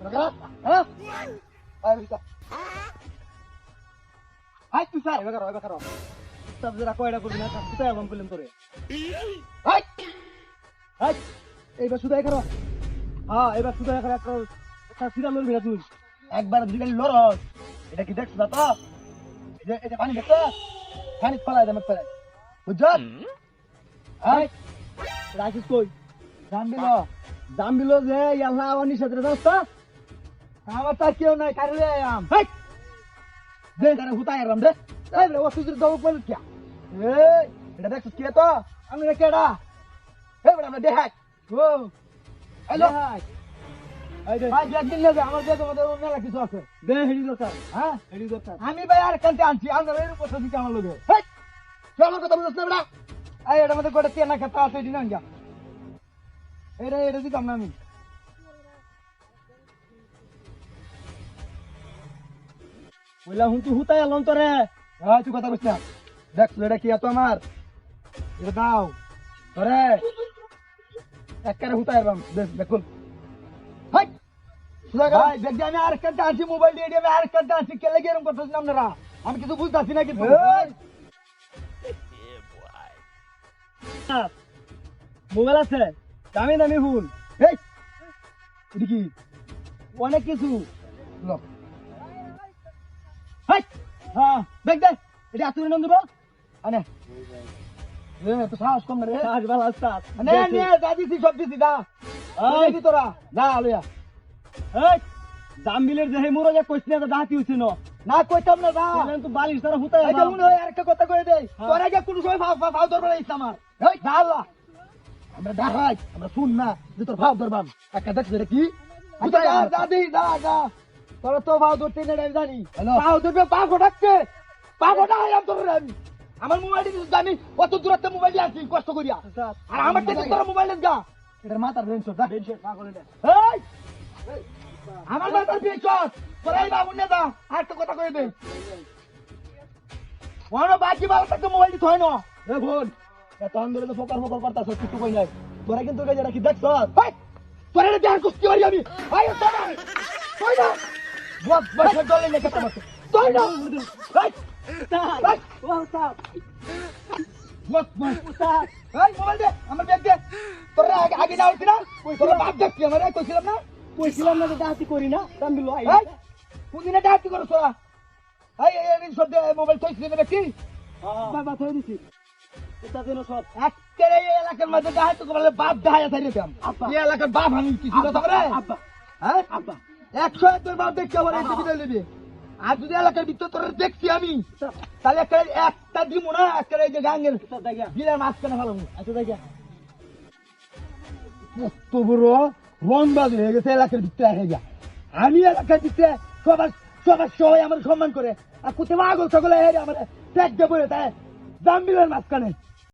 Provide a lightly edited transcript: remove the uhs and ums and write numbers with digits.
হ্যাঁ হাই তুই স্যার এবার করো সব যারা কয়টা করবি না কোথায় অ্যালবাম করলাম তোরে হাই হাই এইবার শুধু করো হ্যাঁ এবার শুধু করো একটা সিরা লড়বি না তুই একবার দুই লড়স এটা কি দেখছ না তো এটা পানি দেখছ পানি ফেলাই দেবে ফেলাই বুঝছ হাই রাখিস কই জামবিল যে আল্লাহ আওয়ানি সাথে রাস্তা আমার তা কেউ নাই কারে রে আম হাই দে কারে হুতাই রাম দে এই রে ওসুর দাও বল কি এই এটা দেখছ কি তো আমি রে কেডা এই বড় আমরা দেখাই ও হ্যালো এই দে ভাই একদিন না আমার যে তোমাদের মেলা কিছু আছে দে হেডি দরকার হ্যাঁ হেডি দরকার আমি ভাই আর কালকে আনছি আমরা এর উপর থেকে আমার লগে হেই চলো কথা বলছ না বড়া এই এটা মধ্যে গোটা তেনা খেতা আছে দিন না এটা দিতাম না আমি বললাম হুন তুই হুতাই এলাম তো রে হ্যাঁ তুই কথা বুঝতে দেখ এটা কি এত আমার এটা দাও রে একবারে হুতাই এলাম দেখুন হাই ভাই দেখ আমি আর একটা আছি মোবাইল দিয়ে আমি আর একটা আছি কে লেগে এরকম করতেছিলাম আপনারা আমি কিছু বুঝতেছি না কিন্তু মোবাইল আছে দামি দামি ফুল এই এটা কি অনেক কিছু লোক হ্যাঁ দেখ দেখ এটা আসলে নাম দেবো আনে তো সাহস কম না রে সাহস ভালো সাহস নে নে দাদি সি সব দিছি দা এই তোরা দা লইয়া এই জামবিলের যে মুরো যে কইছ না দাহাতি হইছে না কইতাম না দা তো বালিশ তারা হুতাই এই যেমন হয় আরেকটা কথা কই দেই তোরা যে কোন সময় ভাও দরবার আইছ আমার এই দা আল্লাহ আমরা দেখাই আমরা শুন না যে তোর ভাব দরবার একটা দেখ রে কি হুতাই দাদি দা দা তোরা তো ভাও ধরতে না জানি ভাও ধরবে পা ফটাকছে পা ফটা হয় তোর আমি আমার মোবাইল দিয়ে আমি কত দূরত্বে মোবাইল আছি কষ্ট করিয়া আর আমার থেকে তোর মোবাইল গা এটার মাথার রেঞ্জ দা রেঞ্জ পা করে দে এই আমার মাথার রেঞ্জ তোরাই না মুন্নে দা আর তো কথা কই দে ওনো বাকি ভালো থাকতে মোবাইল দিতে হয় না এ বোন এত আন্দোলন তো ফোকার করতাছ কিছু কই নাই তোরা কিন্তু যেটা কি দেখছ ভাই তোরা এটা দেখ কুস্তি করি আমি ভাই তোরা কই না বস বস ডলে নে কত বস তোই না ভাই ভাই ও সাহেব বস বস সাহেব এই মোবাইল দে আমার ব্যাগ দে তোরা আগে যাও না তোরা বাপ দেখছি আমারে কইছিলাম না যে ডাহাতি করি না জামবিল আই কোনদিন ডাহাতি করছ তোরা এই সব মোবাইল কইছিস না কি বাবা থই দিছি এটা দেন সব একেরে এই এলাকার মধ্যে ডাহাতি করলে বাপ ডাহায়া থাই দিতাম এই এলাকার বাপ আমি কিছু না তোরে আব্বা হ্যাঁ আব্বা 100 তোর বাপ দেখতে পারে এই ভিডিও নেবে আর যদি এলাকার ভিতর তোর দেখছি আমি তাহলে একটা দিমু না একটা এই যে গাঙ্গের গিলার মাছ কেন ভালো আচ্ছা দেখা তো বড় রংবাজ হয়ে গেছে এলাকার ভিতরে হয়ে যা আমি এলাকার ভিতরে সবাই আমার সম্মান করে আর কোথাও আগল সকলে আমার ট্যাগ দেবো তাই জামবিলের মাঝখানে